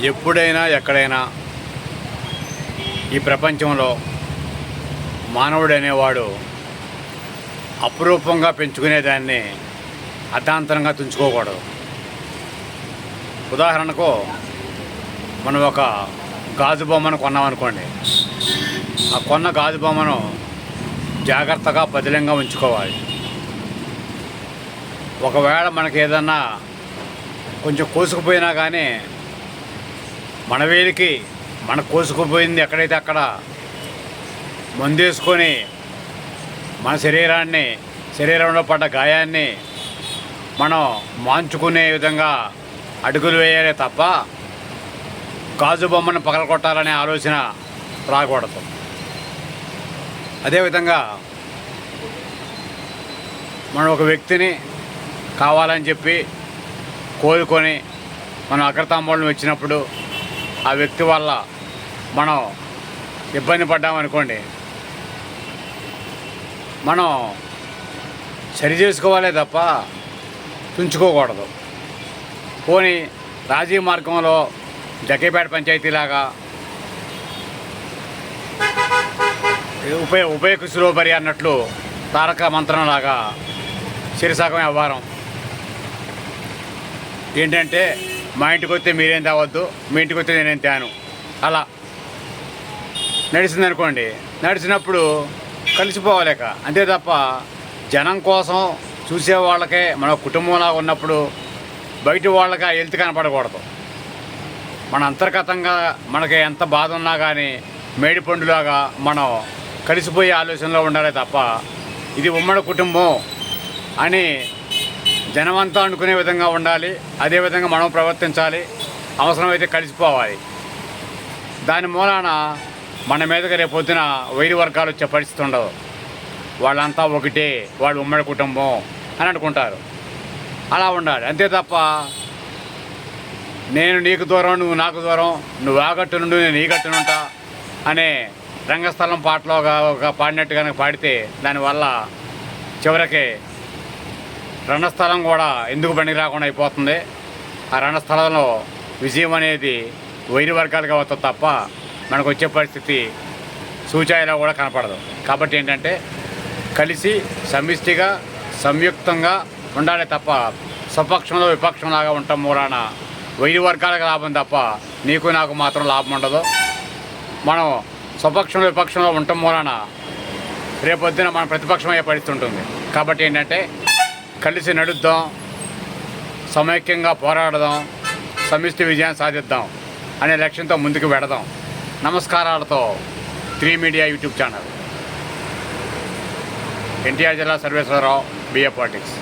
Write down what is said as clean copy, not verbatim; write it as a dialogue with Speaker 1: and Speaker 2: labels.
Speaker 1: ఎప్పుడైనా ఎక్కడైనా ఈ ప్రపంచంలో మానవుడు అనేవాడు అపురూపంగా పెంచుకునేదాన్ని అర్ధాంతరంగా తుంచుకోకూడదు. ఉదాహరణకు మనం ఒక గాజు బొమ్మను కొన్నామనుకోండి, ఆ కొన్న గాజు బొమ్మను జాగ్రత్తగా పదిలంగా ఉంచుకోవాలి. ఒకవేళ మనకి ఏదన్నా కొంచెం కోసుకుపోయినా కానీ మన వేలికి మన కోసుకుపోయింది ఎక్కడైతే అక్కడ మందేసుకొని మన శరీరంలో పడ్డ గాయాన్ని మనం మాంచుకునే విధంగా అడుగులు వేయాలి తప్ప గాజు బొమ్మను పగలగొట్టాలనే ఆలోచన రాకూడదు. అదేవిధంగా మనం ఒక వ్యక్తిని కావాలని చెప్పి కోరుకొని మనం అగ్రతాంబూలం ఇచ్చినప్పుడు ఆ వ్యక్తి వల్ల మనం ఇబ్బంది పడ్డామనుకోండి, మనం సరి చేసుకోవాలే తప్ప తుంచుకోకూడదు. పోనీ రాజీ మార్గంలో జగ్గేపేట పంచాయతీలాగా ఉభయ కుశలోపరి అన్నట్లు తారక మంత్రంలాగా శిరసాగం వ్యవహారం ఏంటంటే, మా ఇంటికి వస్తే మీరేం తేవద్దు, మీ ఇంటికి వస్తే నేనేం తేను, అలా నడిచిందనుకోండి. నడిచినప్పుడు కలిసిపోవాలేక అంతే తప్ప జనం కోసం చూసే వాళ్ళకే మన కుటుంబంలా ఉన్నప్పుడు బయట వాళ్ళకి ఆ హెల్త్ కనపడకూడదు. మన అంతర్గతంగా మనకి ఎంత బాధ ఉన్నా కానీ మేడిపండులాగా మనం కలిసిపోయే ఆలోచనలో ఉండాలి తప్ప ఇది ఉమ్మడి కుటుంబం అని జనమంతా అనుకునే విధంగా ఉండాలి. అదేవిధంగా మనం ప్రవర్తించాలి, అవసరమైతే కలిసిపోవాలి. దాని మూలాన మన మీదకి రేపొద్దున వైరు వర్గాలు వచ్చే పరిస్థితి ఉండదు. వాళ్ళంతా ఒకటే, వాళ్ళు ఉమ్మడి కుటుంబం అని అనుకుంటారు. అలా ఉండాలి అంతే తప్ప నేను నీకు దూరం, నువ్వు నాకు దూరం, నువ్వు ఆ గట్టు నుండి నేను ఈ గట్టు నుంటా అనే రంగస్థలం పాటలో ఒక పాడినట్టు కనుక పాడితే దానివల్ల చివరికి రణస్థలం కూడా ఎందుకు బండికి రాకుండా అయిపోతుంది. ఆ రణస్థలంలో విజయం అనేది వైరు వర్గాలుగా అవుతుంది తప్ప మనకు వచ్చే పరిస్థితి సూచాయిలో కూడా కనపడదు. కాబట్టి ఏంటంటే కలిసి సమిష్టిగా సంయుక్తంగా ఉండాలి తప్ప స్వపక్షంలో విపక్షంలాగా ఉండటం మూలాన వైరు వర్గాలకు లాభం తప్ప నీకు నాకు మాత్రం లాభం ఉండదు. మనం స్వపక్షంలో విపక్షంలో ఉండటం మూలాన రేపొద్దున మన ప్రతిపక్షం అయ్యే పరిస్థితి ఉంటుంది. కాబట్టి ఏంటంటే కలిసి నడుద్దాం, సమైక్యంగా పోరాడదాం, సమిష్టి విజయాన్ని సాధిద్దాం అనే లక్ష్యంతో ముందుకు వెడదాం. నమస్కారాలతో 3 మీడియా యూట్యూబ్ ఛానల్. ఎన్టీఆర్ జిల్లా సర్వేశ్వరరావు, బిఏ పాలిటిక్స్.